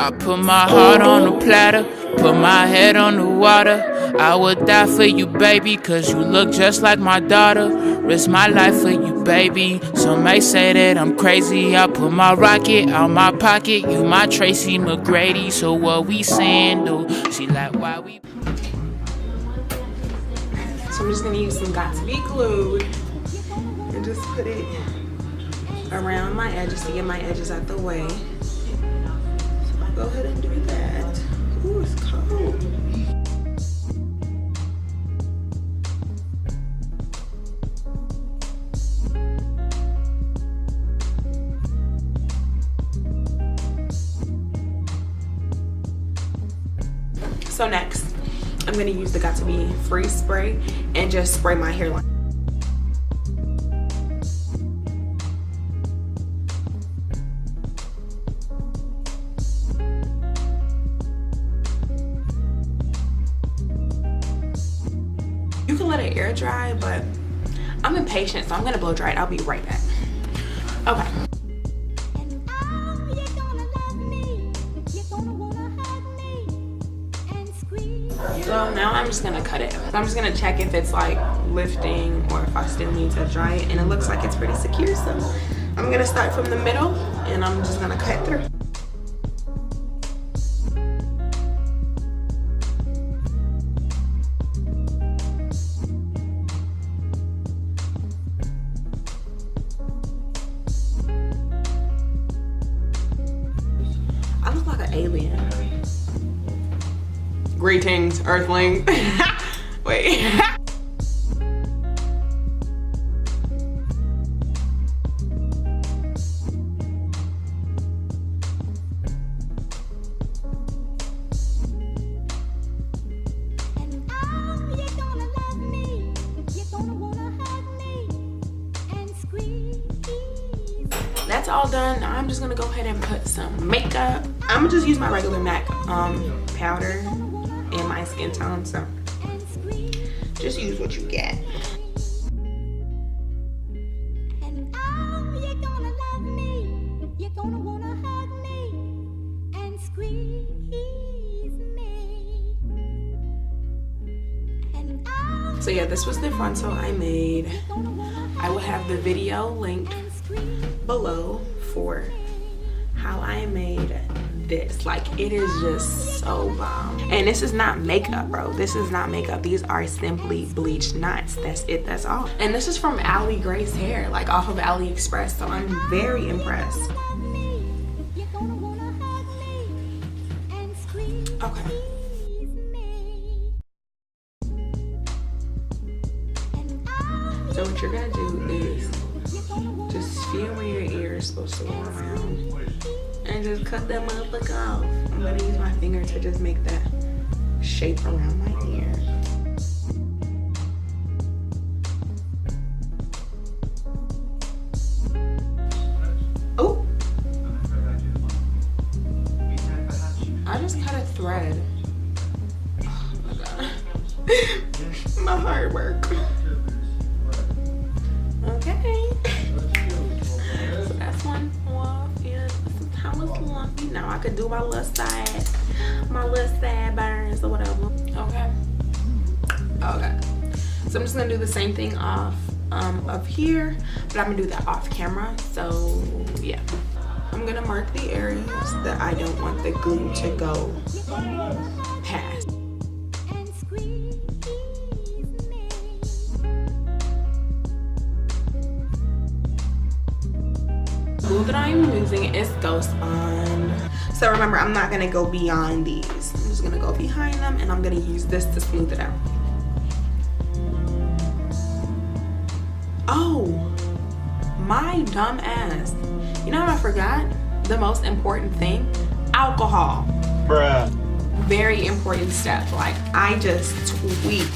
I put my heart on the platter, put my head on the water. I would die for you, baby, cause you look just like my daughter. Risk my life for you, baby. Some may say that I'm crazy. I put my rocket out my pocket. You my Tracy McGrady. So what we saying, do? She like, why we... So I'm just gonna use some Got To Be glue and just put it around my edges to get my edges out the way. So I'll go ahead and do that. Ooh, it's cold. So next, I'm gonna use the Got To Be Freeze Spray and just spray my hairline. You can let it air dry, but I'm impatient, so I'm gonna blow dry it. I'll be right back. Okay. So now I'm just gonna cut it. So I'm just gonna check if it's like lifting or if I still need to dry it, and it looks like it's pretty secure. So I'm gonna start from the middle and I'm just gonna cut through. I look like an alien. Greetings, Earthling. Wait. That's all done. Now I'm just gonna go ahead and put some makeup. I'm gonna just use my regular MAC powder in my skin tone, so just use what you get. So yeah, this was the frontal I made. I will have the video linked below for how I made this. Like, it is just so bomb. And this is not makeup, bro. This is not makeup. These are simply bleached knots. That's it. That's all. And this is from Allie Gray's hair, like off of AliExpress. So I'm very impressed. Okay. So what you're gonna do is just feel where your ear is supposed to go around and just cut that motherfucker off. I'm gonna use my finger to just make that shape around my ear. Oh! I just cut a thread. Oh my god. My hard work. Okay. So that's one off. Yeah, this is how it's lumpy. Now I could do my little side burns or whatever. Okay. Okay. So I'm just gonna do the same thing off up here, but I'm gonna do that off camera. So yeah. I'm gonna mark the areas that I don't want the glue to go past. Glue that I'm using is Ghost Bond. So remember, I'm not gonna go beyond these. I'm just gonna go behind them and I'm gonna use this to smooth it out. Oh, my dumb ass. You know what I forgot? The most important thing, alcohol. Bruh. Very important step. Like, I just tweaked.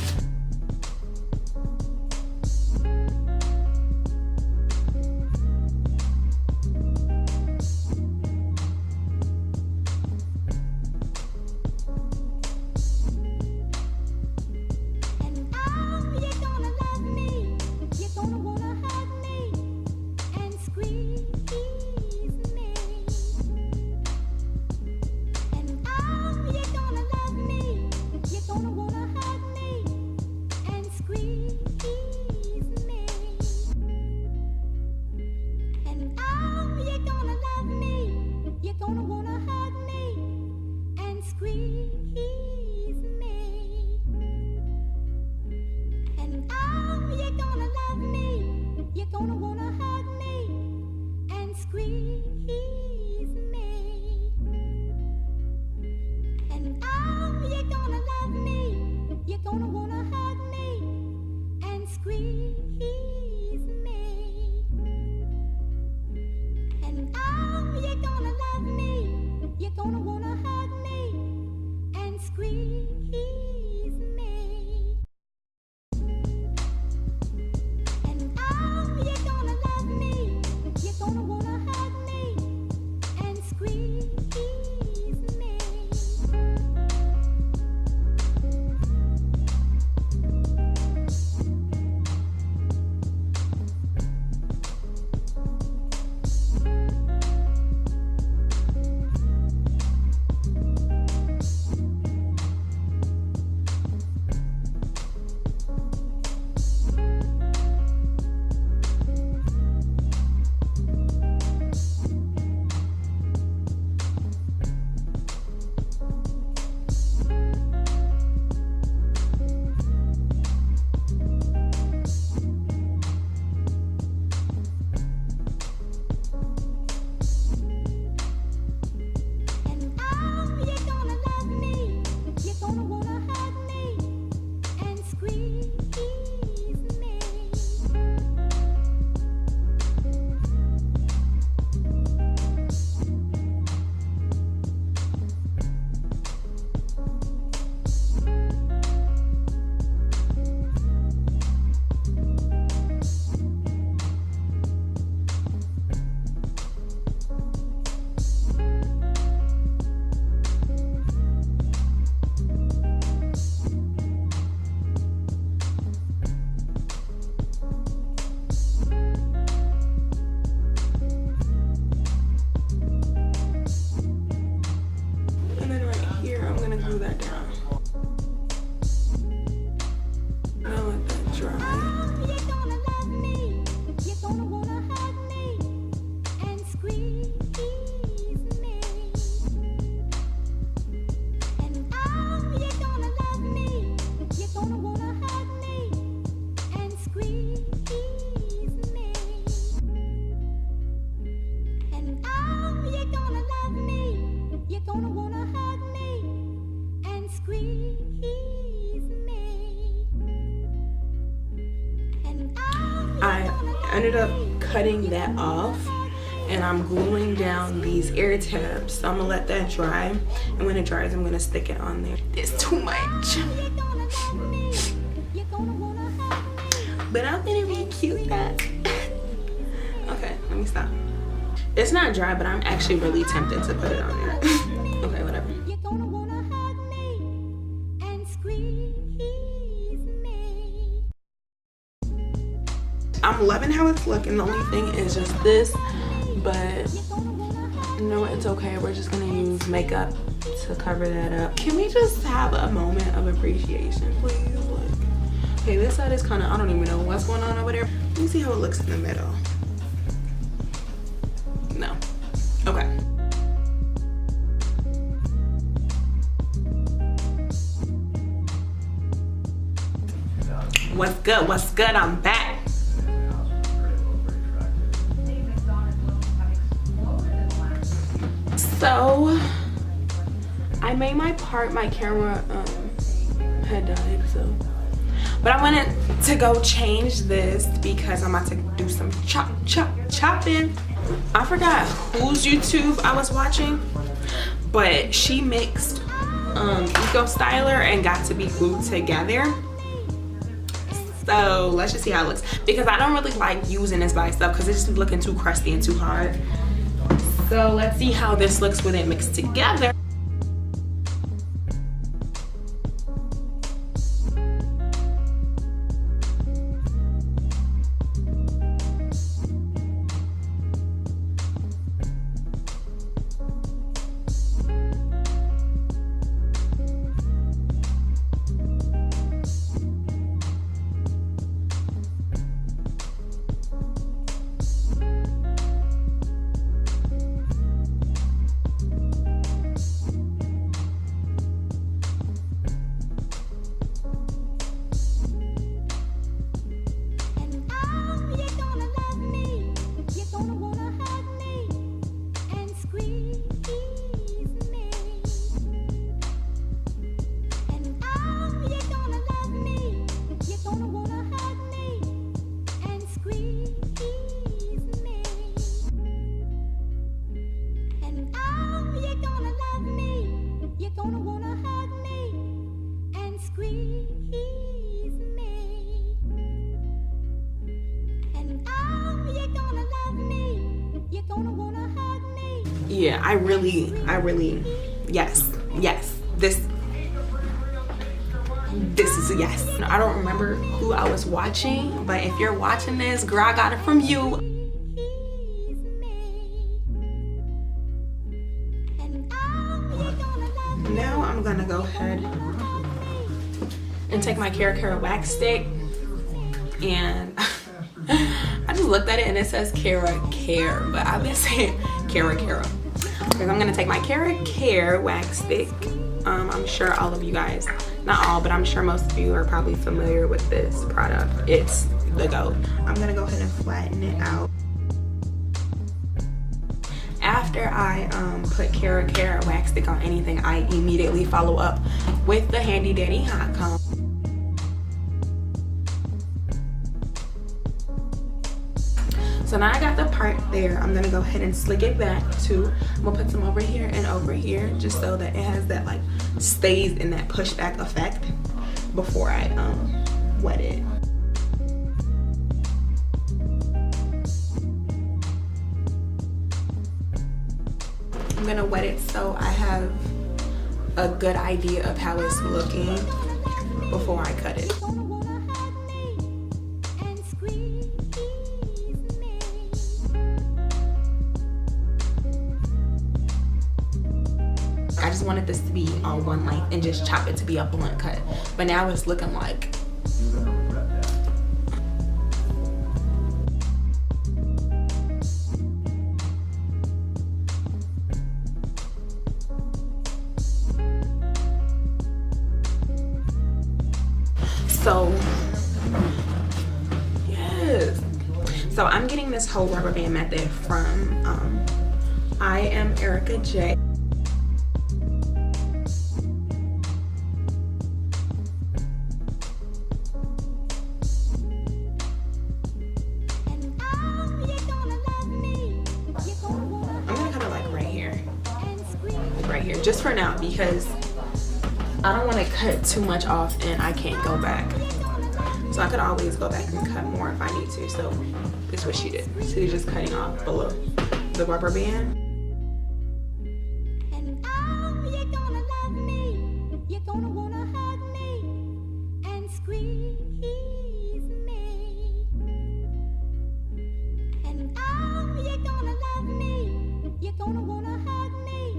ended up cutting that off, and I'm gluing down these ear tabs. So I'm gonna let that dry, and when it dries, I'm gonna stick it on there. It's too much. But I'm gonna be cute that. Okay, let me stop. It's not dry, but I'm actually really tempted to put it on there. Okay, whatever. I'm loving how it's looking. The only thing is just this, but you know what, it's okay. We're just gonna use makeup to cover that up. Can we just have a moment of appreciation, please? Like, okay, this side is kind of, I don't even know what's going on over there. Let me see how it looks in the middle. No. Okay. What's good? What's good? I'm back. So I made my part. My camera had died, so. But I wanted to go change this because I'm about to do some chopping. I forgot whose YouTube I was watching, but she mixed Eco Styler and Got to Be Glued together. So let's just see how it looks, because I don't really like using this by itself because it's just looking too crusty and too hard. So let's see how this looks with it mixed together. Yeah, I really, yes, this is a yes. I don't remember who I was watching, but if you're watching this, girl, I got it from you. Now I'm gonna go ahead and take my Cara wax stick, and I just looked at it and it says Cara Care, but I've been saying Cara. Because I'm gonna take my Cara wax stick. I'm sure all of you guys, not all, but I'm sure most of you are probably familiar with this product. It's the GOAT. I'm gonna go ahead and flatten it out. After I put Cara wax stick on anything, I immediately follow up with the handy dandy hot comb. So now I got the part there. I'm gonna go ahead and slick it back too. I'm gonna put some over here and over here, just so that it has that, like, stays in that pushback effect before I wet it. I'm gonna wet it so I have a good idea of how it's looking before I cut it. I just wanted this to be on one length and just chop it to be a blunt cut. But now it's looking like so, yes. So I'm getting this whole rubber band method from I Am Erica J. it just for now, because I don't want to cut too much off and I can't go back. So I could always go back and cut more if I need to. So this is what she did. She's just cutting off below the rubber band. And oh, you're gonna love me. You're gonna wanna hug me and squeeze me. And oh, you're gonna love me. You're gonna wanna hug me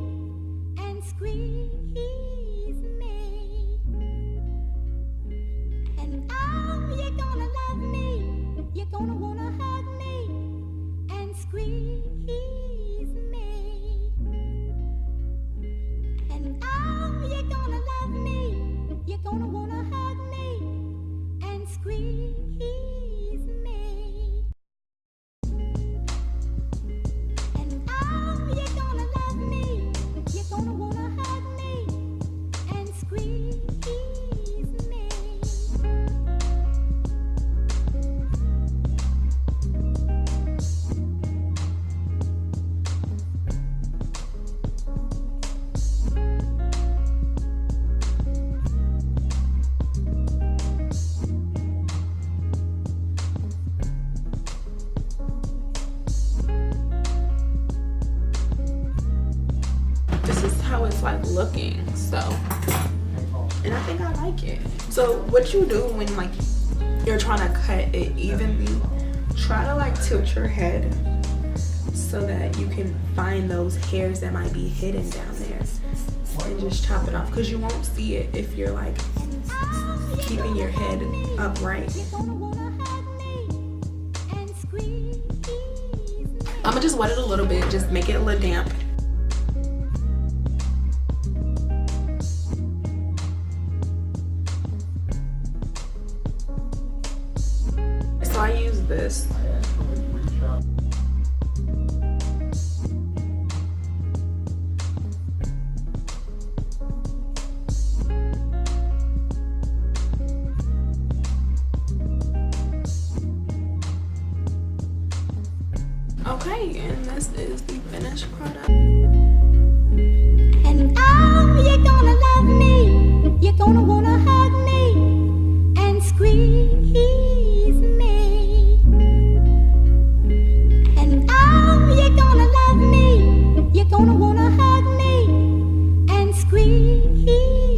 and squeeze me. And oh, you're gonna love me. You're gonna wanna hug me and squeeze me. And oh, you're gonna love me. You're gonna wanna hug me and squeeze me. And oh, you're gonna love me. You're gonna wanna hug me and squeeze me. This is how it's like looking. So, and I think I like it. So what you do when like you're trying to cut it evenly, try to like tilt your head so that you can find those hairs that might be hidden down there, and just chop it off, because you won't see it if you're like keeping your head upright. I'm gonna just wet it a little bit, just make it a little damp. So I use this. Okay, and this is the finished product. And oh, you're gonna love me. You're gonna wanna hug me and squeeze me. And oh, you're gonna love me. You're gonna wanna hug me and squeeze